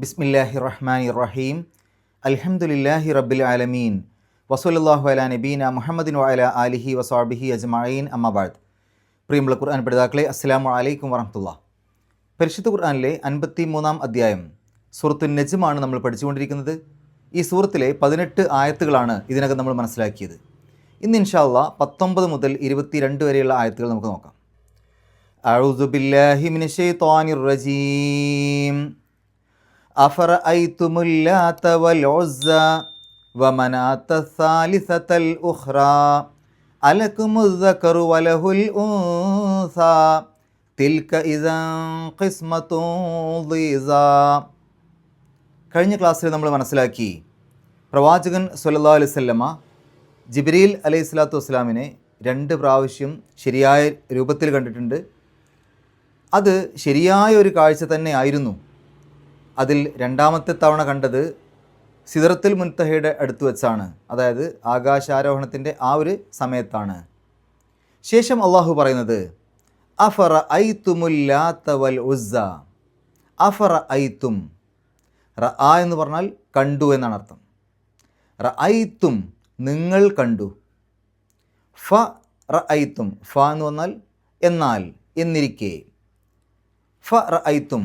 ബിസ്മില്ലാഹി റഹ്മാനി റഹീം. അൽഹംദുലില്ലാഹി റബ്ബിൽ ആലമീൻ. വസല്ലല്ലാഹു അലാ നബീന മുഹമ്മദിൻ വഅലാ ആലിഹി വസ്വഹ്ബിഹി അജ്മഈൻ. അമ്മാ ബഅദ്. പ്രിയമുള്ള ഖുർആൻ പഠിതാക്കളെ, അസ്സലാമു അലൈക്കും വറഹ്മത്തുള്ളാഹി. പരിശുദ്ധ ഖുർആനിലെ 53-ാം അധ്യായം സൂറത്തുൻ നജ്മാണ് നമ്മൾ പഠിച്ചുകൊണ്ടിരിക്കുന്നത്. ഈ സൂറത്തിലെ 18 ആയത്തുകളാണ് ഇതിനകം നമ്മൾ മനസ്സിലാക്കിയത്. ഇന്ന് ഇൻഷാ അല്ലാഹ് 19 മുതൽ 22 വരെയുള്ള ആയത്തുകൾ നമുക്ക് നോക്കാം. അഊദു ബില്ലാഹി മിനശ് ശൈത്വാനിർ റജീം. അഫറഅയ്തുമുൽ ലാത വൽ ഉസ്സ വമനാത സാലിസതൽ ഉഖ്റാ അലകുമുസ് സകറു വലഹുൽ ഉൻസാ തിൽക ഇദൻ ഖിസ്മത്തുൻ ളീസാ. കഴിഞ്ഞ ക്ലാസ്സിൽ നമ്മൾ മനസ്സിലാക്കി, പ്രവാചകൻ സ്വല്ലല്ലാഹു അലൈഹി വസല്ലമ ജിബ്രീൽ അലൈഹി സ്വലാത്തു വസ്സലാമിനെ 2 പ്രാവശ്യം ശരിയായ രൂപത്തിൽ കണ്ടിട്ടുണ്ട്. അത് ശരിയായ ഒരു കാഴ്ച തന്നെ ആയിരുന്നു. അതിൽ 2ാമത്തെ തവണ കണ്ടത് സിദ്റത്തുൽ മുൻതഹയുടെ അടുത്ത് വെച്ചാണ്, അതായത് ആകാശാരോഹണത്തിൻ്റെ ആ ഒരു സമയത്താണ്. ശേഷം അള്ളാഹു പറയുന്നത് അഫറഅയ്തുമുൽ ലാത വൽ ഉസ്സ. അഫറഅയ്തും, റഅ എന്ന് പറഞ്ഞാൽ കണ്ടു എന്നാണ് അർത്ഥം. റഅയ്തും, നിങ്ങൾ കണ്ടു. ഫ റഅയ്തും, ഫ എന്ന് പറഞ്ഞാൽ എന്നാൽ, എന്നിരിക്കെ. ഫ റഅയ്തും,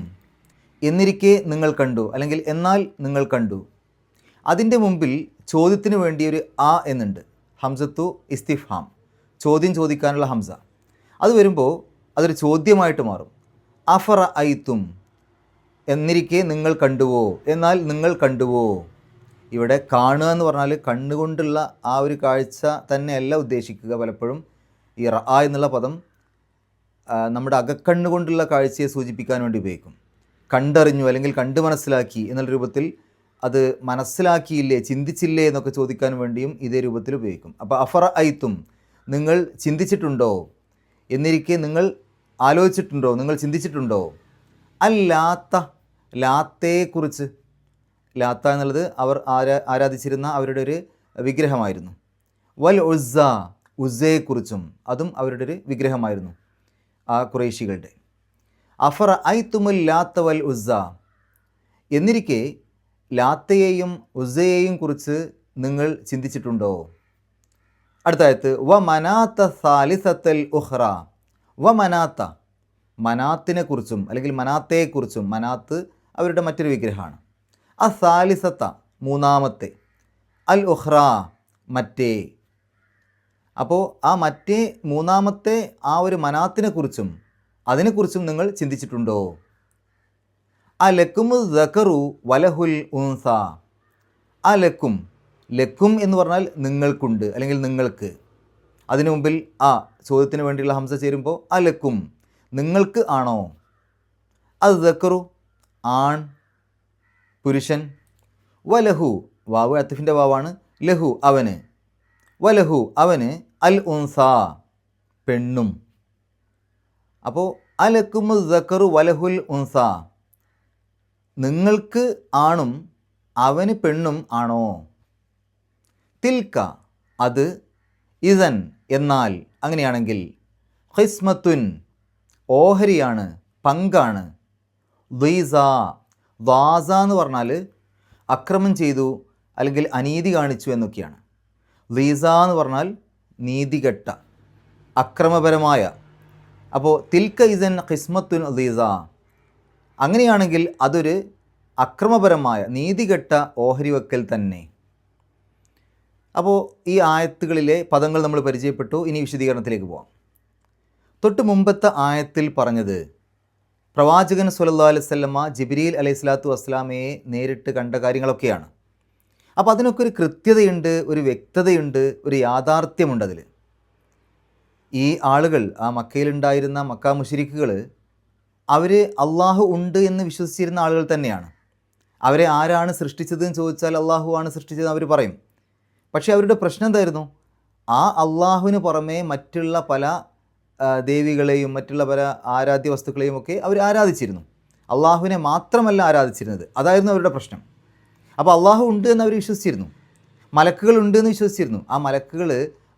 എന്നിരിക്കെ നിങ്ങൾ കണ്ടു, അല്ലെങ്കിൽ എന്നാൽ നിങ്ങൾ കണ്ടു. അതിൻ്റെ മുമ്പിൽ ചോദ്യത്തിന് വേണ്ടി ഒരു ആ എന്നുണ്ട്, ഹംസത്തു ഇസ്തിഫ്ഹാം, ചോദ്യം ചോദിക്കാനുള്ള ഹംസ. അത് വരുമ്പോൾ അതൊരു ചോദ്യമായിട്ട് മാറും. അഫറ ഐത്തും, എന്നിരിക്കെ നിങ്ങൾ കണ്ടുവോ, എന്നാൽ നിങ്ങൾ കണ്ടുവോ. ഇവിടെ കാണുക എന്ന് പറഞ്ഞാൽ കണ്ണുകൊണ്ടുള്ള ആ ഒരു കാഴ്ച തന്നെയല്ല ഉദ്ദേശിക്കുക. പലപ്പോഴും ഈ റഅ എന്നുള്ള പദം നമ്മുടെ അകക്കണ്ണുകൊണ്ടുള്ള കാഴ്ചയെ സൂചിപ്പിക്കാൻ വേണ്ടി ഉപയോഗിക്കും. കണ്ടറിഞ്ഞു അല്ലെങ്കിൽ കണ്ടു മനസ്സിലാക്കി എന്നുള്ള രൂപത്തിൽ, അത് മനസ്സിലാക്കിയില്ലേ, ചിന്തിച്ചില്ലേ എന്നൊക്കെ ചോദിക്കാൻ വേണ്ടിയും ഇതേ രൂപത്തിൽ ഉപയോഗിക്കും. അപ്പോൾ അഫറ ഐത്തും, നിങ്ങൾ ചിന്തിച്ചിട്ടുണ്ടോ, എന്നിരിക്കെ നിങ്ങൾ ആലോചിച്ചിട്ടുണ്ടോ, നിങ്ങൾ ചിന്തിച്ചിട്ടുണ്ടോ. അല്ലാത്ത, ലാത്തയെക്കുറിച്ച്. ലാത്ത എന്നുള്ളത് അവർ ആരാധിച്ചിരുന്ന അവരുടെ ഒരു വിഗ്രഹമായിരുന്നു. വൽ ഉസ്സ, ഉസ്സയെക്കുറിച്ചും, അതും അവരുടെ ഒരു വിഗ്രഹമായിരുന്നു ആ ഖുറൈശികളുടെ. അഫറ ഐത്തുമുൽ ലാത്ത വൽ ഉസ്സ, എന്നിരിക്കെ ലാത്തയെയും ഉസ്സയെയും കുറിച്ച് നിങ്ങൾ ചിന്തിച്ചിട്ടുണ്ടോ. അടുത്ത ആയത്ത് വ മനാത്ത സാലിസത്തൽ ഉഖ്റ. വ മനാത്ത, മനാത്തിനെ കുറിച്ചും അല്ലെങ്കിൽ മനാത്തയെക്കുറിച്ചും. മനാത്ത് അവരുടെ മറ്റൊരു വിഗ്രഹമാണ്. ആ സാലിസത്ത, മൂന്നാമത്തെ, അൽ ഉഖ്റ, മറ്റേ. അപ്പോൾ ആ മറ്റേ മൂന്നാമത്തെ ആ ഒരു മനാത്തിനെ കുറിച്ചും അതിനെക്കുറിച്ചും നിങ്ങൾ ചിന്തിച്ചിട്ടുണ്ടോ. അലക്കും സകറു വലഹുൽ ഉൻസ. അലക്കും, ലക്കും എന്ന് പറഞ്ഞാൽ നിങ്ങൾക്കുണ്ട് അല്ലെങ്കിൽ നിങ്ങൾക്ക്. അതിനു മുമ്പിൽ ആ ചോദ്യത്തിന് വേണ്ടിയുള്ള ഹംസ ചേരുമ്പോൾ അലക്കും, നിങ്ങൾക്ക് ആണോ. അത് സക്കറു, ആൺ, പുരുഷൻ. വലഹു, വാവ് അത്തിഫിൻ്റെ വാവാണ്. ലഹു, അവന്. വലഹു, അവന്. അൽ ഉൻസ, പെണ്ണും. അപ്പോൾ അലക്കും സക്കറു വലഹുൽ ഉൻസ, നിങ്ങൾക്ക് ആണും അവന് പെണ്ണും ആണോ. തിൽക്ക, അത്. ഇസൻ, എന്നാൽ, അങ്ങനെയാണെങ്കിൽ. ഖിസ്മത്തുൻ, ഓഹരിയാണ്, പങ്കാണ്. ദീസ, ദാസ എന്ന് പറഞ്ഞാൽ അക്രമം ചെയ്തു അല്ലെങ്കിൽ അനീതി കാണിച്ചു എന്നൊക്കെയാണ്. ദീസ എന്ന് പറഞ്ഞാൽ നീതികെട്ട, അക്രമപരമായ. അപ്പോൾ തിൽക്ക ഇസൻ ഖിസ്മത്തുൻ ദീസ, അങ്ങനെയാണെങ്കിൽ അതൊരു അക്രമപരമായ നീതികെട്ട ഓഹരി വെക്കൽ തന്നെ. അപ്പോൾ ഈ ആയത്തുകളിലെ പദങ്ങൾ നമ്മൾ പരിചയപ്പെട്ടു. ഇനി വിശദീകരണത്തിലേക്ക് പോകാം. തൊട്ട് മുമ്പത്തെ ആയത്തിൽ പറഞ്ഞത് പ്രവാചകൻ സ്വല്ലല്ലാഹു അലൈഹി വസല്ലമ ജിബ്രീൽ അലൈഹി സ്വലാത്തു വസ്സലാമയെ നേരിട്ട് കണ്ട കാര്യങ്ങളൊക്കെയാണ്. അപ്പോൾ അതിനൊക്കെ ഒരു കൃത്യതയുണ്ട്, ഒരു വ്യക്തതയുണ്ട്, ഒരു യാഥാർത്ഥ്യമുണ്ട് അതിൽ. ഈ ആളുകൾ, ആ മക്കയിലുണ്ടായിരുന്ന മക്ക മുശ്രിക്കുകൾ, അവർ അള്ളാഹു ഉണ്ട് എന്ന് വിശ്വസിച്ചിരുന്ന ആളുകൾ തന്നെയാണ്. അവരെ ആരാണ് സൃഷ്ടിച്ചതെന്ന് ചോദിച്ചാൽ അള്ളാഹു ആണ് സൃഷ്ടിച്ചതെന്ന് അവർ പറയും. പക്ഷേ അവരുടെ പ്രശ്നം എന്തായിരുന്നു, ആ അള്ളാഹുവിന് പുറമേ മറ്റുള്ള പല ദേവികളെയും മറ്റുള്ള പല ആരാധ്യ വസ്തുക്കളെയും ഒക്കെ അവർ ആരാധിച്ചിരുന്നു. അള്ളാഹുവിനെ മാത്രമല്ല ആരാധിച്ചിരുന്നത്. അതായിരുന്നു അവരുടെ പ്രശ്നം. അപ്പോൾ അള്ളാഹു ഉണ്ട് എന്ന് അവർ വിശ്വസിച്ചിരുന്നു. മലക്കുകൾ ഉണ്ട് എന്ന് വിശ്വസിച്ചിരുന്നു. ആ മലക്കുകൾ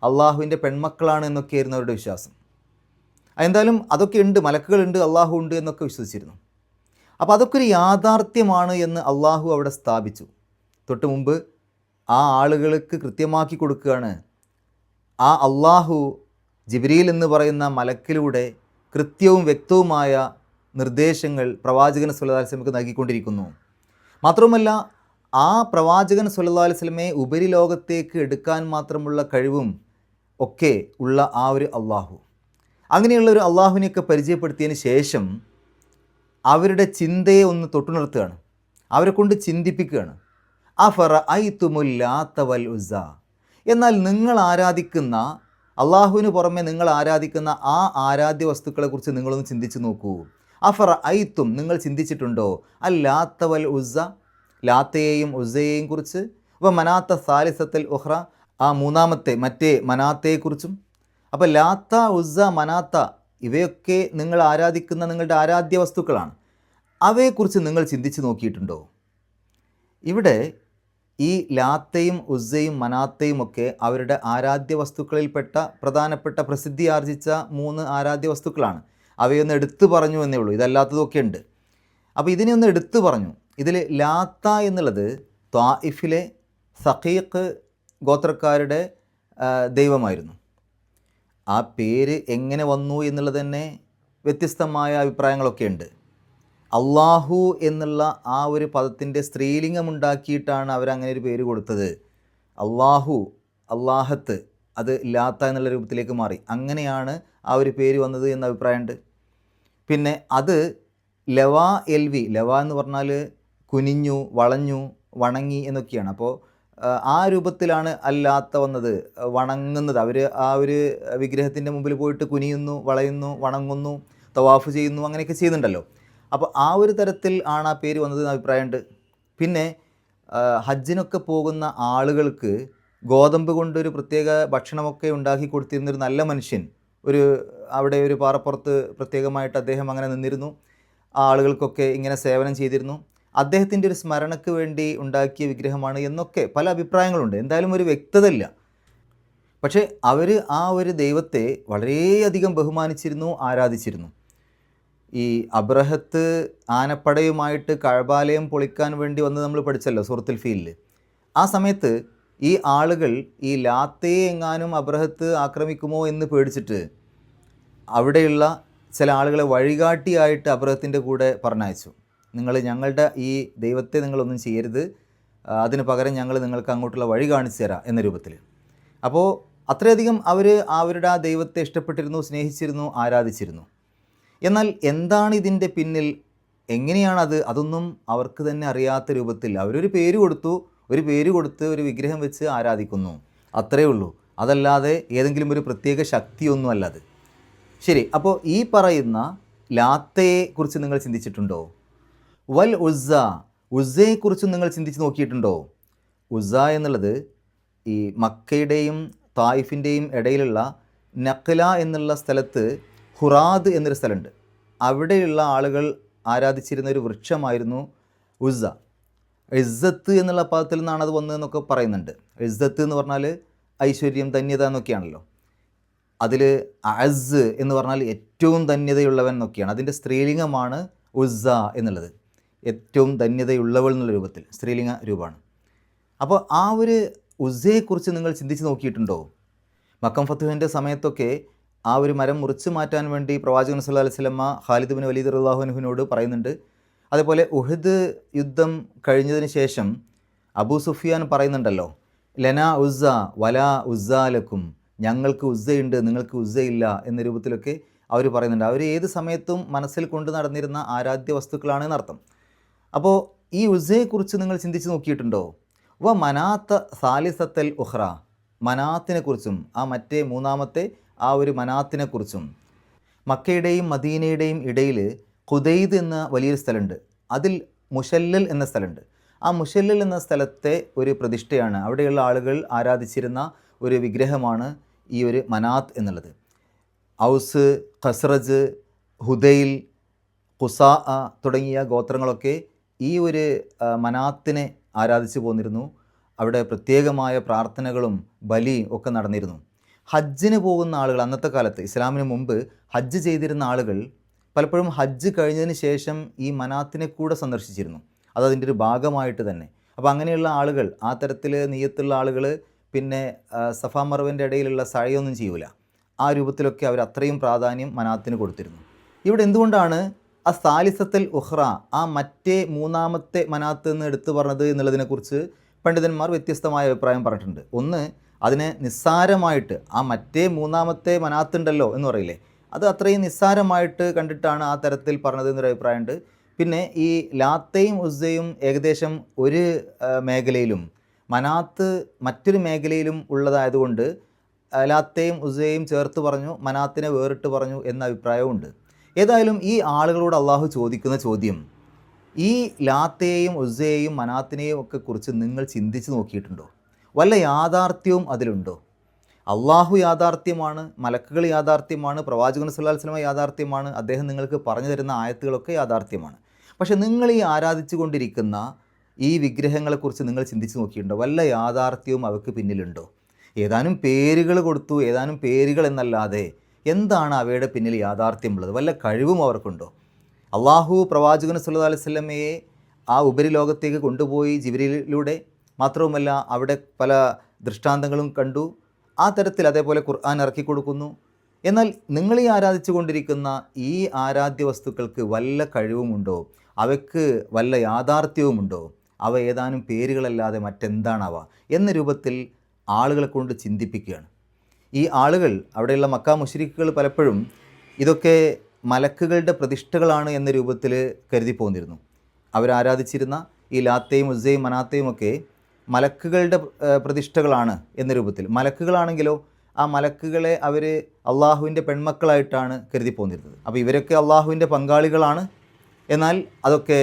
അള്ളാഹുവിൻ്റെ പെൺമക്കളാണ് എന്നൊക്കെയായിരുന്നു അവരുടെ വിശ്വാസം. എന്തായാലും അതൊക്കെ ഉണ്ട്, മലക്കുകളുണ്ട്, അള്ളാഹു ഉണ്ട് എന്നൊക്കെ വിശ്വസിച്ചിരുന്നു. അപ്പോൾ അതൊക്കെ ഒരു യാഥാർത്ഥ്യമാണ് എന്ന് അള്ളാഹു അവിടെ സ്ഥാപിച്ചു. തൊട്ട് മുമ്പ് ആ ആളുകൾക്ക് കൃത്യമാക്കി കൊടുക്കുകയാണ്. ആ അള്ളാഹു ജിബ്രീൽ എന്ന് പറയുന്ന മലക്കിലൂടെ കൃത്യവും വ്യക്തവുമായ നിർദ്ദേശങ്ങൾ പ്രവാചകൻ സല്ലല്ലാഹു അലൈഹി വസല്ലമക്ക് നൽകിക്കൊണ്ടിരിക്കുന്നു. മാത്രവുമല്ല, ആ പ്രവാചകൻ സല്ലല്ലാഹു അലൈഹി വസല്ലമയെ ഉപരിലോകത്തേക്ക് എടുക്കാൻ മാത്രമുള്ള കഴിവും ഒക്കെ ഉള്ള ആ ഒരു അള്ളാഹു, അങ്ങനെയുള്ള ഒരു അള്ളാഹുവിനെയൊക്കെ പരിചയപ്പെടുത്തിയതിന് ശേഷം അവരുടെ ചിന്തയെ ഒന്ന് തൊട്ടുനിർത്തുകയാണ്, അവരെ കൊണ്ട് ചിന്തിപ്പിക്കുകയാണ്. അഫറഅയ്തുമുൽ ലാത്ത വൽ ഉസ്സ, എന്നാൽ നിങ്ങൾ ആരാധിക്കുന്ന അള്ളാഹുവിന് പുറമെ നിങ്ങൾ ആരാധിക്കുന്ന ആ ആരാധ്യ വസ്തുക്കളെക്കുറിച്ച് നിങ്ങളൊന്ന് ചിന്തിച്ച് നോക്കൂ. അഫറഅയ്തും, നിങ്ങൾ ചിന്തിച്ചിട്ടുണ്ടോ അൽ ലാത്ത വൽ ഉസ്സ, ലാത്തയെയും ഉസ്സയെയും കുറിച്ച്, മനാത്ത സാലിസത്തൽ ഉഖ്റ, ആ മൂന്നാമത്തെ മറ്റേ മനാത്തയെക്കുറിച്ചും. അപ്പോൾ ലാത്ത ഉസ്സ മനാത്ത ഇവയൊക്കെ നിങ്ങൾ ആരാധിക്കുന്ന നിങ്ങളുടെ ആരാധ്യ വസ്തുക്കളാണ്. അവയെക്കുറിച്ച് നിങ്ങൾ ചിന്തിച്ച് നോക്കിയിട്ടുണ്ടോ? ഇവിടെ ഈ ലാത്തയും ഉസ്സയും മനാത്തയും ഒക്കെ അവരുടെ ആരാധ്യ വസ്തുക്കളിൽപ്പെട്ട പ്രധാനപ്പെട്ട പ്രസിദ്ധി ആർജിച്ച 3 ആരാധ്യ വസ്തുക്കളാണ്. അവയൊന്ന് എടുത്തു പറഞ്ഞു എന്നേ ഉള്ളൂ, ഇതല്ലാത്തതൊക്കെ ഉണ്ട്. അപ്പോൾ ഇതിനെ ഒന്ന് എടുത്തു പറഞ്ഞു. ഇതിൽ ലാത്ത എന്നുള്ളത് ത്വായിഫിലെ സഖീഖ് ഗോത്രക്കാരുടെ ദൈവമായിരുന്നു. ആ പേര് എങ്ങനെ വന്നു എന്നുള്ളത് തന്നെ വ്യത്യസ്തമായ അഭിപ്രായങ്ങളൊക്കെ ഉണ്ട്. അള്ളാഹു എന്നുള്ള ആ ഒരു പദത്തിൻ്റെ സ്ത്രീലിംഗമുണ്ടാക്കിയിട്ടാണ് അവരങ്ങനെ ഒരു പേര് കൊടുത്തത്. അള്ളാഹു, അള്ളാഹത്ത്, അത് ലാത്ത എന്നുള്ള രൂപത്തിലേക്ക് മാറി. അങ്ങനെയാണ് ആ ഒരു പേര് വന്നത് എന്ന അഭിപ്രായമുണ്ട്. പിന്നെ അത് ലവാ എൽവി, ലവ എന്ന് പറഞ്ഞാൽ കുനിഞ്ഞു, വളഞ്ഞു, വണങ്ങി എന്നൊക്കെയാണ്. അപ്പോൾ ആ രൂപത്തിലാണ് അല്ലാത്ത വന്നത്, വണങ്ങുന്നത്. അവർ ആ ഒരു വിഗ്രഹത്തിൻ്റെ മുമ്പിൽ പോയിട്ട് കുനിയുന്നു, വളയുന്നു, വണങ്ങുന്നു, തവാഫ് ചെയ്യുന്നു, അങ്ങനെയൊക്കെ ചെയ്യുന്നുണ്ടല്ലോ. അപ്പോൾ ആ ഒരു തരത്തിൽ ആണ് ആ പേര് വന്നതെന്ന് അഭിപ്രായമുണ്ട്. പിന്നെ ഹജ്ജിനൊക്കെ പോകുന്ന ആളുകൾക്ക് ഗോതമ്പ് കൊണ്ടൊരു പ്രത്യേക ഭക്ഷണമൊക്കെ ഉണ്ടാക്കി കൊടുത്തിരുന്നൊരു നല്ല മനുഷ്യൻ, അവിടെ ഒരു പാറപ്പുറത്ത് പ്രത്യേകമായിട്ട് അദ്ദേഹം അങ്ങനെ നിന്നിരുന്നു. ആ ആളുകൾക്കൊക്കെ ഇങ്ങനെ സേവനം ചെയ്തിരുന്നു. അദ്ദേഹത്തിൻ്റെ ഒരു സ്മരണയ്ക്ക് വേണ്ടി ഉണ്ടാക്കിയ വിഗ്രഹമാണ് എന്നൊക്കെ പല അഭിപ്രായങ്ങളുണ്ട്. എന്തായാലും ഒരു വ്യക്തത ഇല്ല. പക്ഷേ അവർ ആ ഒരു ദൈവത്തെ വളരെയധികം ബഹുമാനിച്ചിരുന്നു, ആരാധിച്ചിരുന്നു. ഈ അബ്രഹത്ത് ആനപ്പടയുമായിട്ട് കഅബാലയം പൊളിക്കാൻ വേണ്ടി വന്ന് നമ്മൾ പഠിച്ചല്ലോ സൂറത്തുൽ ഫീലിൽ. ആ സമയത്ത് ഈ ആളുകൾ ഈ ലാത്തയെ എങ്ങാനും അബ്രഹത്ത് ആക്രമിക്കുമോ എന്ന് പേടിച്ചിട്ട് അവിടെയുള്ള ചില ആളുകളെ വഴികാട്ടിയായിട്ട് അബ്രഹത്തിൻ്റെ കൂടെ പറഞ്ഞയച്ചു. നിങ്ങൾ ഞങ്ങളുടെ ഈ ദൈവത്തെ നിങ്ങളൊന്നും ചെയ്യരുത്, അതിന് പകരം ഞങ്ങൾ നിങ്ങൾക്ക് അങ്ങോട്ടുള്ള വഴി കാണിച്ചു തരാം എന്ന രൂപത്തിൽ. അപ്പോൾ അത്രയധികം അവർ അവരുടെ ആ ദൈവത്തെ ഇഷ്ടപ്പെട്ടിരുന്നു, സ്നേഹിച്ചിരുന്നു, ആരാധിച്ചിരുന്നു. എന്നാൽ എന്താണ് ഇതിൻ്റെ പിന്നിൽ, എങ്ങനെയാണത്, അതൊന്നും അവർക്ക് തന്നെ അറിയാത്ത രൂപത്തിൽ അവരൊരു പേര് കൊടുത്ത് ഒരു വിഗ്രഹം വെച്ച് ആരാധിക്കുന്നു, അത്രയേ ഉള്ളൂ. അതല്ലാതെ ഏതെങ്കിലും ഒരു പ്രത്യേക ശക്തിയൊന്നും അല്ലാതെ. ശരി, അപ്പോൾ ഈ പറയുന്ന ലാത്തയെക്കുറിച്ച് നിങ്ങൾ ചിന്തിച്ചിട്ടുണ്ടോ? വൽ ഉസ്സ, ഉസ്സയെക്കുറിച്ച് നിങ്ങൾ ചിന്തിച്ച് നോക്കിയിട്ടുണ്ടോ? ഉസ്സ എന്നുള്ളത് ഈ മക്കയുടെയും തായിഫിൻ്റെയും ഇടയിലുള്ള നഖ്ല എന്നുള്ള സ്ഥലത്ത് ഹുറാദ് എന്നൊരു സ്ഥലമുണ്ട്. അവിടെയുള്ള ആളുകൾ ആരാധിച്ചിരുന്ന ഒരു വൃക്ഷമായിരുന്നു ഉസ്സ. ഇസ്സത്ത് എന്നുള്ള പദത്തിൽ നിന്നാണ് അത് വന്നതെന്നൊക്കെ പറയുന്നുണ്ട്. ഇസ്സത്ത് എന്ന് പറഞ്ഞാൽ ഐശ്വര്യം, ധന്യത എന്നൊക്കെയാണല്ലോ. അതിൽ അസ് എന്ന് പറഞ്ഞാൽ ഏറ്റവും ധന്യതയുള്ളവൻ എന്നൊക്കെയാണ്. അതിൻ്റെ സ്ത്രീലിംഗമാണ് ഉസ്സ എന്നുള്ളത്. ഏറ്റവും ധന്യതയുള്ളവൾ എന്നുള്ള രൂപത്തിൽ സ്ത്രീലിംഗ രൂപമാണ്. അപ്പോൾ ആ ഒരു ഉസ്സയെക്കുറിച്ച് നിങ്ങൾ ചിന്തിച്ച് നോക്കിയിട്ടുണ്ടോ? മക്കം ഫത്തുഹിൻ്റെ സമയത്തൊക്കെ ആ ഒരു മരം മുറിച്ച് മാറ്റാൻ വേണ്ടി പ്രവാചകൻ സല്ലല്ലാഹു അലൈഹി വസല്ലമ ഖാലിദ് ബിൻ വലീദ് റളിയല്ലാഹു അൻഹുവിനോട് പറയുന്നുണ്ട്. അതേപോലെ ഉഹദ് യുദ്ധം കഴിഞ്ഞതിന് ശേഷം അബൂ സുഫിയാൻ പറയുന്നുണ്ടല്ലോ, ലനാ ഉസ്സ വലാ ഉസ്സാലക്കും, ഞങ്ങൾക്ക് ഉസ്സയുണ്ട്, നിങ്ങൾക്ക് ഉസ്സയില്ല എന്ന രൂപത്തിലൊക്കെ അവർ പറയുന്നുണ്ട്. അവർ ഏത് സമയത്തും മനസ്സിൽ കൊണ്ട് നടന്നിരുന്ന ആരാധ്യ വസ്തുക്കളാണ് എന്നർത്ഥം. അപ്പോൾ ഈ ഉസ്സയെക്കുറിച്ച് നിങ്ങൾ ചിന്തിച്ച് നോക്കിയിട്ടുണ്ടോ? മനാത്ത സാലിസത്തൽ ഉഖ്റ, മനാത്തിനെക്കുറിച്ചും ആ മറ്റേ മൂന്നാമത്തെ ആ ഒരു മനാത്തിനെക്കുറിച്ചും. മക്കയുടെയും മദീനയുടെയും ഇടയിൽ ഖുദൈദ് എന്ന വലിയൊരു സ്ഥലമുണ്ട്. അതിൽ മുശല്ലൽ എന്ന സ്ഥലമുണ്ട്. ആ മുശല്ലൽ എന്ന സ്ഥലത്തെ ഒരു പ്രതിഷ്ഠയാണ്, അവിടെയുള്ള ആളുകൾ ആരാധിച്ചിരുന്ന ഒരു വിഗ്രഹമാണ് ഈ ഒരു മനാത്ത് എന്നുള്ളത്. ഔസ്, ഖസ്റജ്, ഹുദൈൽ, ഖുസാ തുടങ്ങിയ ഗോത്രങ്ങളൊക്കെ ഈ ഒരു മനാത്തിനെ ആരാധിച്ചു പോന്നിരുന്നു. അവിടെ പ്രത്യേകമായ പ്രാർത്ഥനകളും ബലിയും ഒക്കെ നടന്നിരുന്നു. ഹജ്ജിന് പോകുന്ന ആളുകൾ, അന്നത്തെ കാലത്ത് ഇസ്ലാമിന് മുമ്പ് ഹജ്ജ് ചെയ്തിരുന്ന ആളുകൾ പലപ്പോഴും ഹജ്ജ് കഴിഞ്ഞതിന് ശേഷം ഈ മനാത്തിനെ കൂടെ സന്ദർശിച്ചിരുന്നു. അതതിൻ്റെ ഒരു ഭാഗമായിട്ട് തന്നെ. അപ്പോൾ അങ്ങനെയുള്ള ആളുകൾ, ആ തരത്തിൽ നിയ്യത്തുള്ള ആളുകൾ പിന്നെ സഫാ മർവൻ്റെ ഇടയിലുള്ള സഴയൊന്നും ചെയ്യൂല. ആ രൂപത്തിലൊക്കെ അവർ അത്രയും പ്രാധാന്യം മനാത്തിന് കൊടുത്തിരുന്നു. ഇവിടെ എന്തുകൊണ്ടാണ് ആ സാലിസത്തൽ ഉഹ്റ, ആ മറ്റേ മൂന്നാമത്തെ മനാത്ത് എന്ന് എടുത്തു പറഞ്ഞത് എന്നുള്ളതിനെക്കുറിച്ച് പണ്ഡിതന്മാർ വ്യത്യസ്തമായ അഭിപ്രായം പറഞ്ഞിട്ടുണ്ട്. ഒന്ന്, അതിനെ നിസ്സാരമായിട്ട് ആ മറ്റേ മൂന്നാമത്തെ മനാത്തുണ്ടല്ലോ എന്ന് പറയില്ലേ, അത് അത്രയും നിസ്സാരമായിട്ട് കണ്ടിട്ടാണ് ആ തരത്തിൽ പറഞ്ഞത് എന്നൊരു അഭിപ്രായമുണ്ട്. പിന്നെ ഈ ലാത്തയും ഉസ്സയും ഏകദേശം ഒരു മേഖലയിലും മനാത്ത് മറ്റൊരു മേഖലയിലും ഉള്ളതായതുകൊണ്ട് ലാത്തയും ഉസ്സയും ചേർത്ത് പറഞ്ഞു, മനാത്തിനെ വേറിട്ട് പറഞ്ഞു എന്ന അഭിപ്രായവുമുണ്ട്. ഏതായാലും ഈ ആളുകളോട് അള്ളാഹു ചോദിക്കുന്ന ചോദ്യം, ഈ ലാത്തയെയും ഉസ്സയെയും മനാത്തിനെയും ഒക്കെ കുറിച്ച് നിങ്ങൾ ചിന്തിച്ച് നോക്കിയിട്ടുണ്ടോ? വല്ല യാഥാർത്ഥ്യവും അതിലുണ്ടോ? അള്ളാഹു യാഥാർത്ഥ്യമാണ്, മലക്കുകൾ യാഥാർത്ഥ്യമാണ്, പ്രവാചകൻ സല്ലല്ലാഹു അലൈഹി വസല്ലം യാഥാർത്ഥ്യമാണ്, അദ്ദേഹം നിങ്ങൾക്ക് പറഞ്ഞു തരുന്ന ആയത്തുകളൊക്കെ യാഥാർത്ഥ്യമാണ്. പക്ഷെ നിങ്ങൾ ഈ ആരാധിച്ചു കൊണ്ടിരിക്കുന്ന ഈ വിഗ്രഹങ്ങളെക്കുറിച്ച് നിങ്ങൾ ചിന്തിച്ച് നോക്കിയിട്ടുണ്ടോ? വല്ല യാഥാർത്ഥ്യവും അവർക്ക് പിന്നിലുണ്ടോ? ഏതാനും പേരുകൾ കൊടുത്തു, ഏതാനും പേരുകൾ എന്നല്ലാതെ എന്താണ് അവയുടെ പിന്നിൽ യാഥാർത്ഥ്യമുള്ളത്? വല്ല കഴിവും അവർക്കുണ്ടോ? അള്ളാഹു പ്രവാചകൻ സല്ലല്ലാഹു അലൈഹി വസല്ലമയെ ആ ഉപരിലോകത്തേക്ക് കൊണ്ടുപോയി ജിബ്രീലിലൂടെ, മാത്രവുമല്ല അവിടെ പല ദൃഷ്ടാന്തങ്ങളും കണ്ടു. ആ തരത്തിൽ അതേപോലെ ഖുർആൻ ഇറക്കി കൊടുക്കുന്നു. എന്നാൽ നിങ്ങൾ ഈ ആരാധിച്ചു കൊണ്ടിരിക്കുന്ന ഈ ആരാധ്യ വസ്തുക്കൾക്ക് വല്ല കഴിവുമുണ്ടോ? അവയ്ക്ക് വല്ല യാഥാർത്ഥ്യവുമുണ്ടോ? അവ ഏതാനും പേരുകളല്ലാതെ മറ്റെന്താണവ എന്ന രൂപത്തിൽ ആളുകളെ കൊണ്ട് ചിന്തിപ്പിക്കുകയാണ്. ഈ ആളുകൾ, അവിടെയുള്ള മക്ക മുശ്രിക്കുകൾ പലപ്പോഴും ഇതൊക്കെ മലക്കുകളുടെ പ്രതിഷ്ഠകളാണ് എന്ന രൂപത്തിൽ കരുതി പോന്നിരുന്നു. അവരാരാധിച്ചിരുന്ന ഈ ലാത്തയും ഉസ്സയും മനാത്തയും ഒക്കെ മലക്കുകളുടെ പ്രതിഷ്ഠകളാണ് എന്ന രൂപത്തിൽ. മലക്കുകളാണെങ്കിലോ ആ മലക്കുകളെ അവർ അള്ളാഹുവിൻ്റെ പെൺമക്കളായിട്ടാണ് കരുതി പോന്നിരുന്നത്. അപ്പോൾ ഇവരൊക്കെ അള്ളാഹുവിൻ്റെ പങ്കാളികളാണ്, എന്നാൽ അതൊക്കെ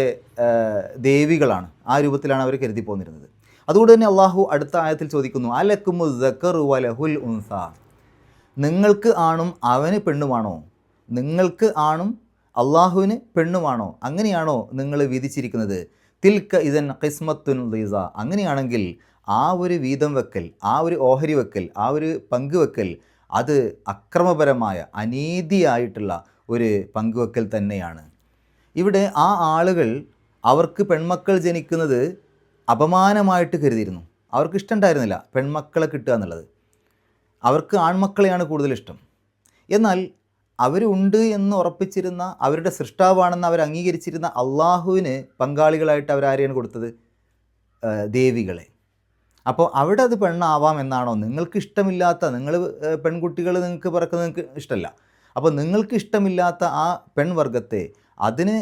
ദേവികളാണ്, ആ രൂപത്തിലാണ് അവർ കരുതി പോന്നിരുന്നത്. അതുകൊണ്ട് തന്നെ അള്ളാഹു അടുത്ത ആയത്തിൽ ചോദിക്കുന്നു, അലക്കുമു സക്കറു വലഹുൽ ഉൻസ, നിങ്ങൾക്ക് ആണും അവന് പെണ്ണുമാണോ? നിങ്ങൾക്ക് ആണും അള്ളാഹുവിന് പെണ്ണുമാണോ? അങ്ങനെയാണോ നിങ്ങൾ വിധിച്ചിരിക്കുന്നത്? തിൽക്ക ഇതൻ ഖിസ്മത്തുൻ ലീസ, അങ്ങനെയാണെങ്കിൽ ആ ഒരു വീതം വെക്കൽ, ആ ഒരു ഓഹരി വെക്കൽ, ആ ഒരു പങ്കുവെക്കൽ അത് അക്രമപരമായ അനീതിയായിട്ടുള്ള ഒരു പങ്കുവെക്കൽ തന്നെയാണ്. ഇവിടെ ആ ആളുകൾ അവർക്ക് പെൺമക്കൾ ജനിക്കുന്നത് അപമാനമായിട്ട് കരുതിയിരുന്നു. അവർക്ക് ഇഷ്ടമുണ്ടായിരുന്നില്ല പെൺമക്കളെ കിട്ടുക എന്നുള്ളത്. അവർക്ക് ആൺമക്കളെയാണ് കൂടുതലിഷ്ടം. എന്നാൽ അവരുണ്ട് എന്ന് ഉറപ്പിച്ചിരുന്ന, അവരുടെ സൃഷ്ടാവാണെന്ന് അവർ അംഗീകരിച്ചിരുന്ന അള്ളാഹുവിന് പങ്കാളികളായിട്ട് അവരാരെയാണ് കൊടുത്തത്? ദേവികളെ. അപ്പോൾ അവിടെ അത് പെണ്ണാവാം എന്നാണോ നിങ്ങൾക്ക് ഇഷ്ടമില്ലാത്ത, നിങ്ങൾ പെൺകുട്ടികൾ നിങ്ങൾക്ക് പിറക്കുന്നത് നിങ്ങൾക്ക് ഇഷ്ടമല്ല, അപ്പോൾ നിങ്ങൾക്ക് ഇഷ്ടമില്ലാത്ത ആ പെൺവർഗത്തെ അതിന്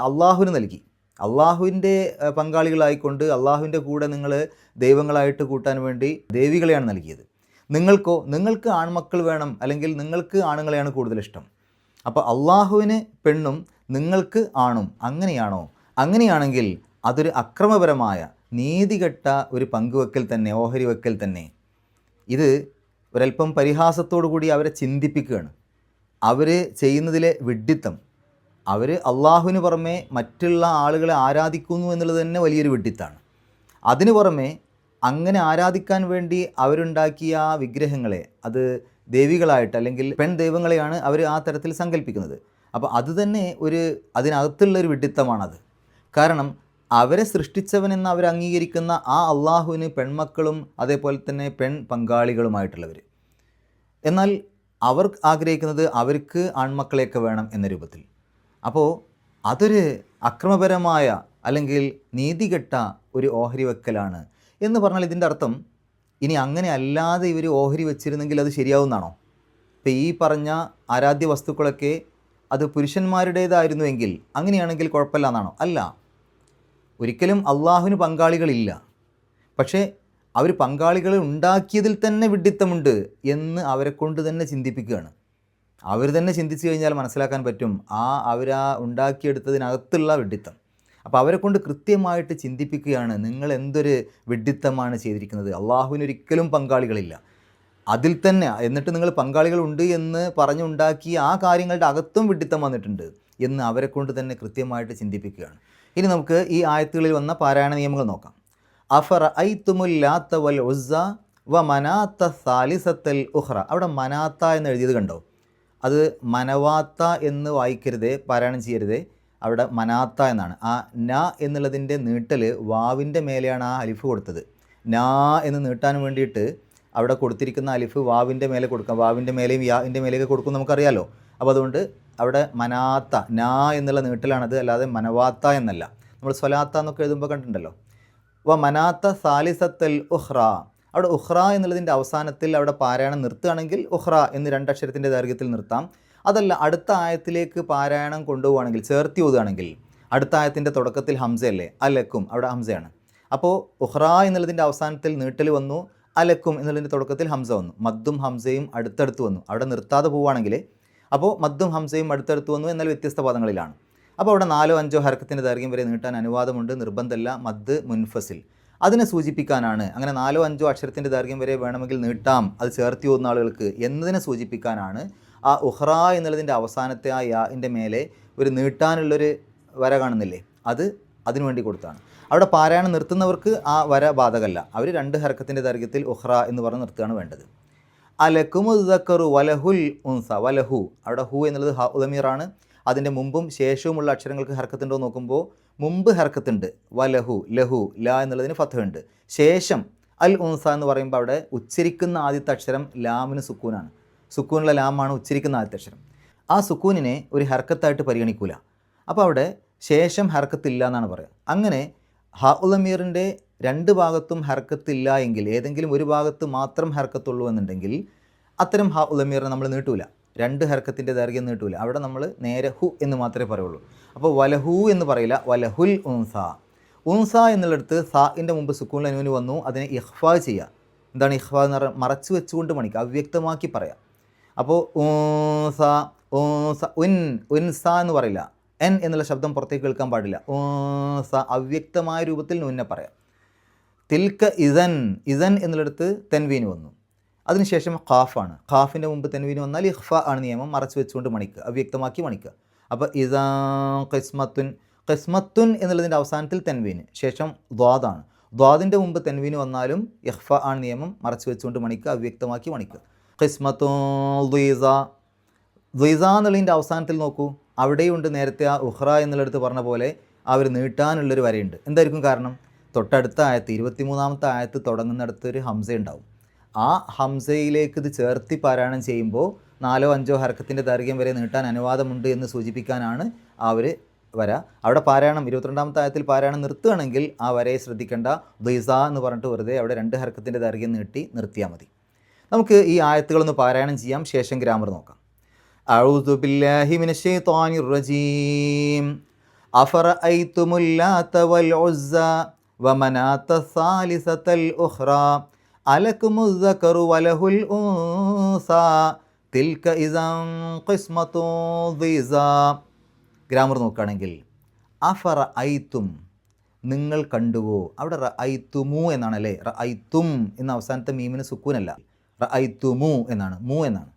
അള്ളാഹുവിന് നൽകി. അള്ളാഹുവിൻ്റെ പങ്കാളികളായിക്കൊണ്ട് അള്ളാഹുവിൻ്റെ കൂടെ നിങ്ങൾ ദൈവങ്ങളായിട്ട് കൂട്ടാൻ വേണ്ടി ദേവികളെയാണ് നൽകിയത്. നിങ്ങൾക്കോ, നിങ്ങൾക്ക് ആൺമക്കൾ വേണം, അല്ലെങ്കിൽ നിങ്ങൾക്ക് ആണുങ്ങളെയാണ് കൂടുതലിഷ്ടം. അപ്പോൾ അള്ളാഹുവിന് പെണ്ണും നിങ്ങൾക്ക് ആണും, അങ്ങനെയാണോ? അങ്ങനെയാണെങ്കിൽ അതൊരു അക്രമപരമായ നീതികെട്ട ഒരു പങ്കുവെക്കൽ തന്നെ, ഓഹരി വെക്കൽ തന്നെ. ഇത് ഒരല്പം പരിഹാസത്തോടു കൂടി അവരെ ചിന്തിപ്പിക്കുകയാണ്. അവർ ചെയ്യുന്നതിലെ വിഡ്ഢിത്തം, അവർ അള്ളാഹുവിന് പുറമെ മറ്റുള്ള ആളുകളെ ആരാധിക്കുന്നു എന്നുള്ളത് തന്നെ വലിയൊരു വിഡ്ഢിത്താണ്. അതിനു പുറമെ അങ്ങനെ ആരാധിക്കാൻ വേണ്ടി അവരുണ്ടാക്കിയ ആ വിഗ്രഹങ്ങളെ, അത് ദേവികളായിട്ട് അല്ലെങ്കിൽ പെൺ ദൈവങ്ങളെയാണ് അവർ ആ തരത്തിൽ സങ്കല്പിക്കുന്നത്. അപ്പോൾ അത് തന്നെ അതിനകത്തുള്ളൊരു വിഡ്ഢിത്തമാണത്. കാരണം അവരെ സൃഷ്ടിച്ചവനെന്ന് അവർ അംഗീകരിക്കുന്ന ആ അള്ളാഹുവിന് പെൺമക്കളും അതേപോലെ തന്നെ പെൺ പങ്കാളികളുമായിട്ടുള്ളവർ. എന്നാൽ അവർ ആഗ്രഹിക്കുന്നത് അവർക്ക് ആൺമക്കളെയൊക്കെ വേണം എന്ന രൂപത്തിൽ. അപ്പോൾ അതൊരു അക്രമപരമായ അല്ലെങ്കിൽ നീതികെട്ട ഒരു ഓഹരി വെക്കലാണ് എന്ന് പറഞ്ഞാൽ ഇതിൻ്റെ അർത്ഥം, ഇനി അങ്ങനെ അല്ലാതെ ഇവർ ഓഹരി വെച്ചിരുന്നെങ്കിൽ അത് ശരിയാവുന്നതാണോ? ഇപ്പോൾ ഈ പറഞ്ഞ ആരാധ്യ വസ്തുക്കളൊക്കെ അത് പുരുഷന്മാരുടേതായിരുന്നുവെങ്കിൽ അങ്ങനെയാണെങ്കിൽ കുഴപ്പമില്ല എന്നാണോ? അല്ല, ഒരിക്കലും അള്ളാഹുവിന് പങ്കാളികളില്ല. പക്ഷേ അവർ പങ്കാളികൾ ഉണ്ടാക്കിയതിൽ തന്നെ വിഡ്ഢിത്തമുണ്ട് എന്ന് അവരെ കൊണ്ട് തന്നെ ചിന്തിപ്പിക്കുകയാണ്. അവർ തന്നെ ചിന്തിച്ചു കഴിഞ്ഞാൽ മനസ്സിലാക്കാൻ പറ്റും അവരാ ഉണ്ടാക്കിയെടുത്തതിനകത്തുള്ള വിഡ്ഢിത്തം. അപ്പോൾ അവരെ കൊണ്ട് കൃത്യമായിട്ട് ചിന്തിപ്പിക്കുകയാണ്, നിങ്ങൾ എന്തൊരു വിഡ്ഢിത്തമാണ് ചെയ്തിരിക്കുന്നത്, അള്ളാഹുവിനൊരിക്കലും പങ്കാളികളില്ല. അതിൽ തന്നെ എന്നിട്ട് നിങ്ങൾ പങ്കാളികളുണ്ട് എന്ന് പറഞ്ഞുണ്ടാക്കിയ ആ കാര്യങ്ങളുടെ അകത്തും വിഡ്ഢിത്തം വന്നിട്ടുണ്ട് എന്ന് അവരെ കൊണ്ട് തന്നെ കൃത്യമായിട്ട് ചിന്തിപ്പിക്കുകയാണ്. ഇനി നമുക്ക് ഈ ആയത്തുകളിൽ വന്ന പാരായണ നിയമങ്ങൾ നോക്കാം. അഫറഅയ്തുമുൽ ലാത്ത വൽ ഉസ്സ വ മനാത്ത സാലിസത്തൽ ഉഖ്റ. അവിടെ മനാത്ത എന്ന് എഴുതിയത് കണ്ടോ? അത് മനവാത്ത എന്ന് വായിക്കരുതേ, പാരായണം ചെയ്യരുതേ. അവിടെ മനാത്ത എന്നാണ്. ആ ന എന്നുള്ളതിൻ്റെ നീട്ടൽ വാവിൻ്റെ മേലെയാണ് ആ അലിഫ് കൊടുത്തത്. നാ എന്ന് നീട്ടാൻ വേണ്ടിയിട്ട് അവിടെ കൊടുത്തിരിക്കുന്ന അലിഫ് വാവിൻ്റെ മേലെ കൊടുക്കാം. വാവിൻ്റെ മേലെയും യാൻ്റെ മേലെയൊക്കെ കൊടുക്കും, നമുക്കറിയാലോ. അപ്പോൾ അതുകൊണ്ട് അവിടെ മനാത്ത നാ എന്നുള്ള നീട്ടലാണത്, അല്ലാതെ മനവാത്ത എന്നല്ല. നമ്മൾ സ്വലാത്ത എന്നൊക്കെ എഴുതുമ്പോൾ കണ്ടിട്ടുണ്ടല്ലോ. മനാത്ത സാലിസത്തൽ ഉഹ്റ, അവിടെ ഉഹ്റ എന്നുള്ളതിൻ്റെ അവസാനത്തിൽ അവിടെ പാരായണം നിർത്തുകയാണെങ്കിൽ ഉഹ്റ എന്ന് രണ്ടക്ഷരത്തിൻ്റെ ദൈർഘ്യത്തിൽ നിർത്താം. അതല്ല, അടുത്ത ആയത്തിലേക്ക് പാരായണം കൊണ്ടുപോവുകയാണെങ്കിൽ, ചേർത്തി ഓതുകയാണെങ്കിൽ, അടുത്ത ആയത്തിൻ്റെ തുടക്കത്തിൽ ഹംസയല്ലേ, അലക്കും, അവിടെ ഹംസയാണ്. അപ്പോൾ ഉഹ്റ എന്നുള്ളതിൻ്റെ അവസാനത്തിൽ നീട്ടൽ വന്നു, അലക്കും എന്നുള്ളതിൻ്റെ തുടക്കത്തിൽ ഹംസ വന്നു. മദ്ദും ഹംസയും അടുത്തടുത്ത് വന്നു. അവിടെ നിർത്താതെ പോവുകയാണെങ്കിൽ അപ്പോൾ മദ്ദും ഹംസയും അടുത്തടുത്ത് വന്നു, എന്നാൽ വ്യത്യസ്ത പദങ്ങളിലാണ്. അപ്പോൾ അവിടെ 4-5 ഹർക്കത്തിൻ്റെ ദൈർഘ്യം വരെ നീട്ടാൻ അനുവാദമുണ്ട്, നിർബന്ധമല്ല. മദ് മുൻഫസിൽ അതിനെ സൂചിപ്പിക്കാനാണ്. അങ്ങനെ 4-5 അക്ഷരത്തിൻ്റെ ദൈർഘ്യം വരെ വേണമെങ്കിൽ നീട്ടാം, അത് ചേർത്തി ഓതുന്ന ആളുകൾക്ക് എന്നതിനെ സൂചിപ്പിക്കാനാണ് ആ ഉഹ്റ എന്നുള്ളതിൻ്റെ അവസാനത്തെ ആ യാൻ്റെ മേലെ ഒരു നീട്ടാനുള്ളൊരു വര കാണുന്നില്ലേ, അത് അതിനു വേണ്ടി കൊടുത്താണ്. അവിടെ പാരായണം നിർത്തുന്നവർക്ക് ആ വര ബാധകമല്ല. അവർ 2 ഹർക്കത്തിൻ്റെ ദൈർഘ്യത്തിൽ ഉഹ്റ എന്ന് പറഞ്ഞ് നിർത്തുകയാണ് വേണ്ടത്. അലക്കുമുദ്ദക്കറു വലഹുൽ ഉൻസ, വലഹു, അവിടെ ഹു എന്നുള്ളത് ഹ ഉദമീറാണ്. അതിൻ്റെ മുമ്പും ശേഷവുമുള്ള അക്ഷരങ്ങൾക്ക് ഹർക്കത്തുണ്ടോ നോക്കുമ്പോൾ മുമ്പ് ഹർക്കത്തുണ്ട്, വലഹു, ലഹു, ല എന്നുള്ളതിന് ഫത്ഹുണ്ട്. ശേഷം അൽ ഉൻസ എന്ന് പറയുമ്പോൾ അവിടെ ഉച്ചരിക്കുന്ന ആദ്യത്തെ അക്ഷരം ലാമിന് സുക്കൂനാണ്. സുക്കൂനുള്ള ലാമാണ് ഉച്ചരിക്കുന്ന ആദ്യത്തെ അക്ഷരം. ആ സുക്കൂനിനെ ഒരു ഹർക്കത്തായിട്ട് പരിഗണിക്കൂല. അപ്പോൾ അവിടെ ശേഷം ഹർക്കത്തില്ല എന്നാണ് പറയുക. അങ്ങനെ ഹ ഉദമീറിൻ്റെ 2 ഭാഗത്തും ഹർക്കത്തില്ല എങ്കിൽ, ഏതെങ്കിലും ഒരു ഭാഗത്ത് മാത്രം ഹർക്കത്തുള്ളൂ എന്നുണ്ടെങ്കിൽ അത്തരം ഹ ഉദമീറിനെ നമ്മൾ നീട്ടൂല, 2 ഹർക്കത്തിൻ്റെ ദൈർഘ്യം നീട്ടൂല. അവിടെ നമ്മൾ നേരെ ഹു എന്ന് മാത്രമേ പറയുള്ളൂ. അപ്പോൾ വലഹു എന്ന് പറയില്ല, വലഹുൽ ഉൻസ. ഉൻസ എന്നുള്ളിടത്ത് സാഇൻ്റെ മുമ്പ് സുക്കൂൻ അനുവിന് വന്നു, അതിനെ ഇഖ്ഫാ ചെയ്യുക. എന്താണ് ഇഖ്ഫാ എന്ന് പറഞ്ഞാൽ? മറച്ചു വെച്ചുകൊണ്ട് മണിക്കുക, അവ്യക്തമാക്കി പറയാം. അപ്പോൾ ഊസ, ഊസ, ഉൻസ എന്ന് പറയില്ല. എൻ എന്നുള്ള ശബ്ദം പുറത്തേക്ക് കേൾക്കാൻ പാടില്ല. ഊസ, അവ്യക്തമായ രൂപത്തിൽ നുന്നെ പറയാം. തിൽക്ക ഇസൻ, ഇസൻ എന്നുള്ളിടത്ത് തെൻവീന് വന്നു, അതിനുശേഷം ഖാഫാണ്. ഖാഫിൻ്റെ മുമ്പ് തെൻവീന് വന്നാൽ ഇഖ്ഫ ആണ് നിയമം, മറച്ചു വെച്ചുകൊണ്ട് മണിക്കുക, അവ്യക്തമാക്കി മണിക്കുക. അപ്പോൾ ഇസാ ഖിസ്മത്തുൻ, ഖിസ്മത്തുൻ എന്നുള്ളതിൻ്റെ അവസാനത്തിൽ തെൻവീന്, ശേഷം ദ്വാദാണ്. ദ്വാദിൻ്റെ മുമ്പ് തെൻവീന് വന്നാലും ഇഖ്ഫ ആണ് നിയമം, മറച്ചു വെച്ചുകൊണ്ട് മണിക്കുക, അവ്യക്തമാക്കി മണിക്കുക. ഖിസ്മത്തുൻ ദ്വീസ, ദ്വീസ എന്നുള്ളതിൻ്റെ അവസാനത്തിൽ നോക്കൂ, അവിടെയുണ്ട് നേരത്തെ ആ ഉഹ്റ എന്നുള്ളടുത്ത് പറഞ്ഞ പോലെ ആ ഒരു നീട്ടാനുള്ളൊരു വരയുണ്ട്. എന്തായിരിക്കും കാരണം? തൊട്ടടുത്ത ആയത്ത് 23ാമത്തെ ആയത്ത് തുടങ്ങുന്നിടത്ത് ഒരു ഹംസ ഉണ്ടാവും. ആ ഹംസയിലേക്ക് ഇത് ചേർത്തി പാരായണം ചെയ്യുമ്പോൾ 4-5 ഹർക്കത്തിൻ്റെ ദൈർഘ്യം വരെ നീട്ടാൻ അനുവാദമുണ്ട് എന്ന് സൂചിപ്പിക്കാനാണ് ആ ഒരു വര. അവിടെ പാരായണം 22ാമത്തെ ആയത്തിൽ പാരായണം നിർത്തുകയാണെങ്കിൽ ആ വരയെ ശ്രദ്ധിക്കേണ്ട, ദ്വീസ എന്ന് പറഞ്ഞിട്ട് വെറുതെ അവിടെ 2 ഹർക്കത്തിൻ്റെ ദൈർഘ്യം നീട്ടി നിർത്തിയാൽ മതി. നമുക്ക് ഈ ആയത്തുകളൊന്ന് പാരായണം ചെയ്യാം, ശേഷം ഗ്രാമർ നോക്കാം. അഊദു ബില്ലാഹി മിനശ് ശൈത്വാനിർ റജീം. അഫറഅയ്തുമുൽ ലാത വൽ ഉസ്സ വമനാത സാലിസത്തൽ ഉഖ്റ അലക്കുമുദ് ദക്കറു വലഹുൽ ഉൻസ തിൽക ഇസൻ ഖിസ്മത്തുൻ ദീസ. ഗ്രാമർ നോക്കുകയാണെങ്കിൽ അഫറഅയ്തും, നിങ്ങൾ കണ്ടുവോ. അവിടെ റഅയ്തുമു എന്നാണ് അല്ലേ, റഅയ്തും എന്ന അവസാനത്തെ മീമിന് സുക്കൂനല്ല, റഅയ്തുമു എന്നാണ്, മു എന്നാണ്.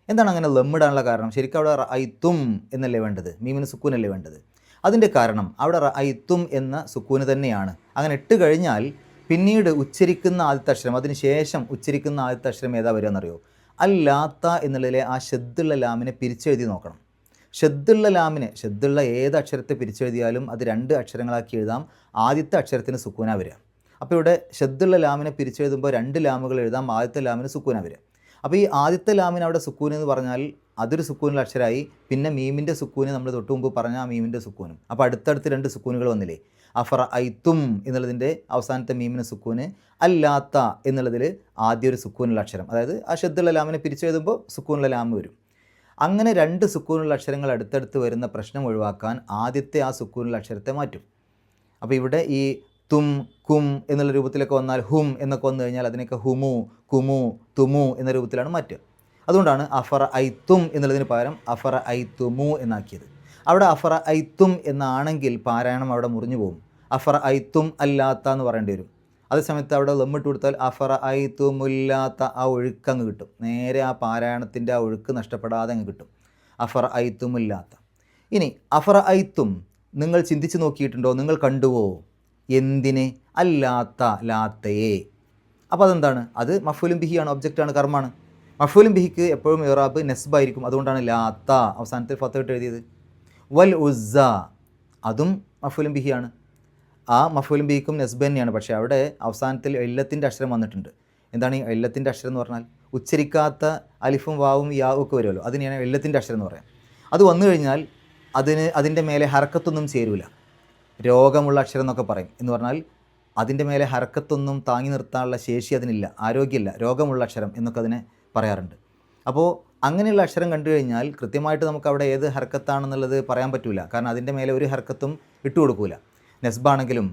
എന്താണ് അങ്ങനെ ലമ്മിടാനുള്ള കാരണം? ശരിക്കും അവിടെ റഅയ്തും എന്നല്ലേ വേണ്ടത്, മീമിന് സുക്കൂനല്ലേ വേണ്ടത്. അതിൻ്റെ കാരണം അവിടെ റഅയ്തും എന്ന സുക്കൂന് തന്നെയാണ്. അങ്ങനെ ഇട്ട് കഴിഞ്ഞാൽ പിന്നീട് ഉച്ചരിക്കുന്ന ആദ്യത്തെ അക്ഷരം, അതിന് ശേഷം ഉച്ചരിക്കുന്ന ആദ്യത്തെ അക്ഷരം ഏതാ വരിക എന്നറിയോ? അല്ലാത്ത എന്നുള്ളതിലെ ആ ഷദ്ദുള്ള ലാമിനെ പിരിച്ചെഴുതി നോക്കണം. ഷദ്ദുള്ള ലാമിനെ, ഷദ്ദുള്ള ഏത് അക്ഷരത്തെ പിരിച്ചെഴുതിയാലും അത് 2 അക്ഷരങ്ങളാക്കി എഴുതാം. ആദ്യത്തെ അക്ഷരത്തിന് സുക്കൂനാ വരിക. അപ്പോൾ ഇവിടെ ഷദ്ദുള്ള ലാമിനെ പിരിച്ചെഴുതുമ്പോൾ 2 ലാമുകൾ എഴുതാം, ആദ്യത്തെ ലാമിന് സുക്കൂനാ വരിക. അപ്പോൾ ഈ ആദ്യത്തെ ലാമിന് അവിടെ സുക്കൂൻ എന്ന് പറഞ്ഞാൽ അതൊരു സുക്കൂനുള്ള അക്ഷരമായി. പിന്നെ മീമിൻ്റെ സുക്കൂന് നമ്മൾ തൊട്ട് മുമ്പ് പറഞ്ഞ ആ മീമിൻ്റെ സുക്കൂനും. അപ്പോൾ അടുത്തടുത്ത് 2 സുക്കൂനുകൾ വന്നില്ലേ. അഫറഅയ്തും എന്നുള്ളതിൻ്റെ അവസാനത്തെ മീമിന് സുക്കൂന്, അല്ലാത്ത എന്നുള്ളതിൽ ആദ്യം ഒരു സുക്കൂനുള്ള അക്ഷരം, അതായത് ആ ഷദ്ദുള്ള ലാമിനെ പിരിച്ചെഴുതുമ്പോൾ സുക്കൂനുള്ള ലാമ് വരും. അങ്ങനെ 2 സുക്കൂനുള്ള അക്ഷരങ്ങൾ അടുത്തടുത്ത് വരുന്ന പ്രശ്നം ഒഴിവാക്കാൻ ആദ്യത്തെ ആ സുക്കൂനുള്ള അക്ഷരത്തെ മാറ്റും. അപ്പോൾ ഇവിടെ ഈ തും, കും എന്നുള്ള രൂപത്തിലൊക്കെ വന്നാൽ ഹും എന്നൊക്കെ വന്നു കഴിഞ്ഞാൽ അതിനൊക്കെ ഹുമു, കുമു, തുമു എന്ന രൂപത്തിലാണ് മാറ്റുക. അതുകൊണ്ടാണ് അഫറഅയ്തും എന്നുള്ളതിന് പകരം അഫറഅയ്തുമു എന്നാക്കിയത്. അവിടെ അഫറഅയ്തും എന്നാണെങ്കിൽ പാരായണം അവിടെ മുറിഞ്ഞു പോകും. അഫറഅയ്തും അല്ലാത്ത എന്ന് പറയേണ്ടി വരും. അതേസമയത്ത് അവിടെ ലമ്മിട്ട് കൊടുത്താൽ അഫറഅയ്തുമുല്ലാത്ത ആ ഒഴുക്ക് അങ്ങ് കിട്ടും. നേരെ ആ പാരായണത്തിൻ്റെ ആ ഒഴുക്ക് നഷ്ടപ്പെടാതെ അങ്ങ് കിട്ടും. അഫറഅയ്തുമുല്ലാത്ത. ഇനി അഫറഅയ്തും, നിങ്ങൾ ചിന്തിച്ച് നോക്കിയിട്ടുണ്ടോ, നിങ്ങൾ കണ്ടുവോ? എന്തിനെ? അല്ലാത്ത, ലാത്തയെ. അപ്പോൾ അതെന്താണ്? അത് മഫ്ഊലുൻ ബിഹിയാണ്, ഒബ്ജക്റ്റാണ്, കർമ്മാണ്. മഫൂലും ബിഹിക്ക് എപ്പോഴും ഇറാബ് നെസ്ബായിരിക്കും. അതുകൊണ്ടാണ് ലാത്ത അവസാനത്തിൽ ഫത്ത് ഇട്ട് എഴുതിയത്. വൽ ഉസ്സ അതും മഫൂലും ബിഹിയാണ്. ആ മഫൂലും ബിഹിക്കും നെസ്ബ് തന്നെയാണ്. പക്ഷേ അവിടെ അവസാനത്തിൽ ഇല്ലത്തിൻ്റെ അക്ഷരം വന്നിട്ടുണ്ട്. എന്താണ് ഈ ഇല്ലത്തിൻ്റെ അക്ഷരം എന്ന് പറഞ്ഞാൽ? ഉച്ചരിക്കാത്ത അലിഫും വാവും യാവും ഒക്കെ വരുമല്ലോ, അതിനെയാണ് ഇല്ലത്തിൻ്റെ അക്ഷരം എന്ന് പറയാം. അത് വന്നു കഴിഞ്ഞാൽ അതിൻ്റെ മേലെ ഹർക്കത്തൊന്നും ചേരൂല. രോഗമുള്ള അക്ഷരം എന്നൊക്കെ പറയും. എന്ന് പറഞ്ഞാൽ അതിൻ്റെ മേലെ ഹർക്കത്തൊന്നും താങ്ങി നിർത്താനുള്ള ശേഷി അതിനില്ല, ആരോഗ്യമില്ല, രോഗമുള്ള അക്ഷരം എന്നൊക്കെ അതിനെ പറയാറുണ്ട്. അപ്പോൾ അങ്ങനെയുള്ള അക്ഷരം കണ്ടു കഴിഞ്ഞാൽ കൃത്യമായിട്ട് നമുക്ക് അവിടെ ഏത് ഹർക്കത്താണെന്നുള്ളത് പറയാൻ പറ്റില്ല. കാരണം അതിൻ്റെ മേലെ ഒരു ഹർക്കത്തും ഇട്ട് കൊടുക്കൂല. നെസ്ബാണെങ്കിലും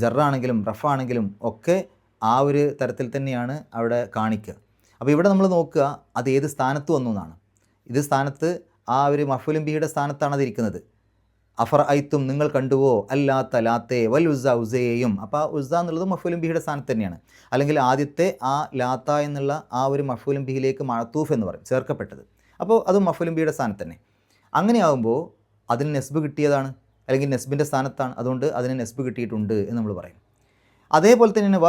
ജറാണെങ്കിലും റഫാണെങ്കിലും ഒക്കെ ആ ഒരു തരത്തിൽ തന്നെയാണ് അവിടെ കാണിക്കുക. അപ്പോൾ ഇവിടെ നമ്മൾ നോക്കുക അത് ഏത് സ്ഥാനത്ത് വന്നു എന്നാണ്. ഇത് സ്ഥാനത്ത് ആ ഒരു മഫൂലും ബിഹിയുടെ സ്ഥാനത്താണ് അതിരിക്കുന്നത്. അഫർ ഐത്തും നിങ്ങൾ കണ്ടുവോ അല്ലാത്ത ലാത്തേ വൽ ഉസ്സ ഉസയെയും. അപ്പോൾ ആ ഉസ്സ എന്നുള്ളത് മഫൂലും ബിഹിയുടെ സ്ഥാനത്ത് തന്നെയാണ്. അല്ലെങ്കിൽ ആദ്യത്തെ ആ ലാത്ത എന്നുള്ള ആ ഒരു മഫൂലും ബിഹിലേക്ക് മഅത്തൂഫ് എന്ന് പറയും, ചേർക്കപ്പെട്ടത്. അപ്പോൾ അതും മഫൂലും ബിഹിയുടെ സ്ഥാനത്ത് തന്നെ. അങ്ങനെയാകുമ്പോൾ അതിന് നെസ്ബ് കിട്ടിയതാണ്, അല്ലെങ്കിൽ നെസ്ബിൻ്റെ സ്ഥാനത്താണ്. അതുകൊണ്ട് അതിന് നെസ്ബ് കിട്ടിയിട്ടുണ്ട് എന്ന് നമ്മൾ പറയും. അതേപോലെ തന്നെയാണ്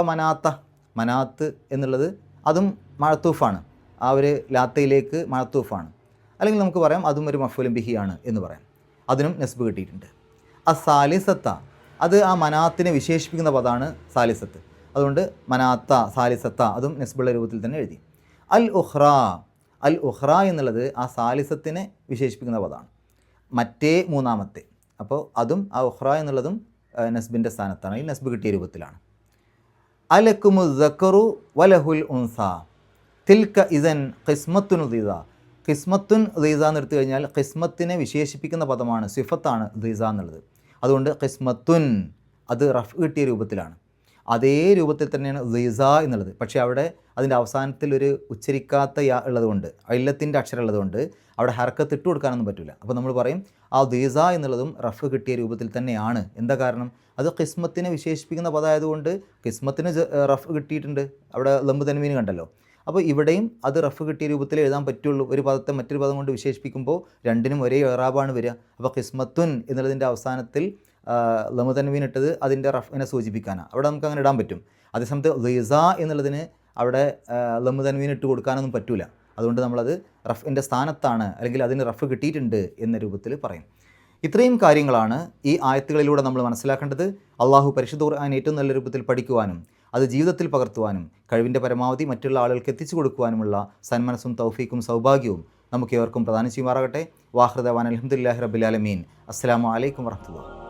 മനാത്ത് എന്നുള്ളത് അതും മഅത്തൂഫാണ്, ആ ഒരു ലാത്തയിലേക്ക് മഅത്തൂഫാണ്. അല്ലെങ്കിൽ നമുക്ക് പറയാം അതും ഒരു മഫൂലും ബിഹിയാണ് എന്ന് പറയാം. അതിനും നെസ്ബ് കിട്ടിയിട്ടുണ്ട്. സാലിസത്ത അത് ആ മനാത്തിനെ വിശേഷിപ്പിക്കുന്ന പദമാണ് സാലിസത്ത്. അതുകൊണ്ട് മനാത്ത സാലിസത്ത അതും നെസ്ബുള്ള രൂപത്തിൽ തന്നെ എഴുതി. അൽ ഉഖ്റ എന്നുള്ളത് ആ സാലിസത്തിനെ വിശേഷിപ്പിക്കുന്ന പദമാണ്, മറ്റേ മൂന്നാമത്തെ. അപ്പോൾ അതും ആ ഉഖ്റ എന്നുള്ളതും നെസ്ബിൻ്റെ സ്ഥാനത്താണ്, ഈ നെസ്ബ് കിട്ടിയ രൂപത്തിലാണ്. അലക്കുമു ദക്കറു വലഹുൽ ഉൻസ തിൽക ഇസൻ ഖിസ്മത്തുൻ ദീസ. ഖിസ്മത്തുൻ ദീസ എന്ന് എടുത്തു കഴിഞ്ഞാൽ ഖിസ്മത്തിനെ വിശേഷിപ്പിക്കുന്ന പദമാണ്, സിഫത്താണ് ദീസ എന്നുള്ളത്. അതുകൊണ്ട് ഖിസ്മത്തുൻ അത് റഫ് കിട്ടിയ രൂപത്തിലാണ്. അതേ രൂപത്തിൽ തന്നെയാണ് ദീസ എന്നുള്ളത്. പക്ഷേ അവിടെ അതിൻ്റെ അവസാനത്തിൽ ഒരു ഉച്ചരിക്കാത്ത യാ ഉള്ളതുകൊണ്ട്, ഇല്ലത്തിൻ്റെ അക്ഷരം ഉള്ളതുകൊണ്ട് അവിടെ ഹർക്കത്ത് ഇട്ട് കൊടുക്കാനൊന്നും പറ്റില്ല. അപ്പോൾ നമ്മൾ പറയും ആ ദീസ എന്നുള്ളതും റഫ് കിട്ടിയ രൂപത്തിൽ തന്നെയാണ്. എന്താ കാരണം? അത് ഖിസ്മത്തിനെ വിശേഷിപ്പിക്കുന്ന പദമായതുകൊണ്ട് ഖിസ്മത്തിന് റഫ് കിട്ടിയിട്ടുണ്ട്. അവിടെ ലംബ് തൻവീന് കണ്ടല്ലോ. അപ്പോൾ ഇവിടെയും അത് റഫ് കിട്ടിയ രൂപത്തിൽ എഴുതാൻ പറ്റുള്ളൂ. ഒരു പദത്തെ മറ്റൊരു പദം കൊണ്ട് വിശേഷിപ്പിക്കുമ്പോൾ രണ്ടിനും ഒരേ ഇറാബാണ് വരിക. അപ്പോൾ ഖിസ്മത്തുൻ എന്നുള്ളതിൻ്റെ അവസാനത്തിൽ ലംബ് തൻവീൻ ഇട്ടത് അതിൻ്റെ റഫിനെ സൂചിപ്പിക്കാനാണ്. അവിടെ നമുക്ക് അങ്ങനെ ഇടാൻ പറ്റും. അതേസമയത്ത് ദീസ എന്നുള്ളതിന് അവിടെ ലംബ് തൻവീൻ ഇട്ട് കൊടുക്കാനൊന്നും പറ്റില്ല. അതുകൊണ്ട് നമ്മളത് റഫിൻ്റെ സ്ഥാനത്താണ്, അല്ലെങ്കിൽ അതിന് റഫ് കിട്ടിയിട്ടുണ്ട് എന്ന രൂപത്തിൽ പറയും. ഇത്രയും കാര്യങ്ങളാണ് ഈ ആയത്തുകളിലൂടെ നമ്മൾ മനസ്സിലാക്കേണ്ടത്. അള്ളാഹു പരിശുദ്ധ ഖുർആൻ ഏറ്റവും നല്ല രൂപത്തിൽ പഠിക്കുവാനും അത് ജീവിതത്തിൽ പകർത്തുവാനും കഴിവിൻ്റെ പരമാവധി മറ്റുള്ള ആളുകൾക്ക് എത്തിച്ചു കൊടുക്കുവാനുമുള്ള സന്മനസ്സും തൗഫീക്കും സൗഭാഗ്യവും നമുക്ക് ഏവർക്കും പ്രദാനം ചെയ്യുമാറാകട്ടെ. വാഹൃദവാൻ അൽഹംദുലില്ലാഹി റബ്ബിൽ ആലമീൻ. അസ്സലാമു അലൈക്കും വറഹ്മത്തുള്ളാഹി.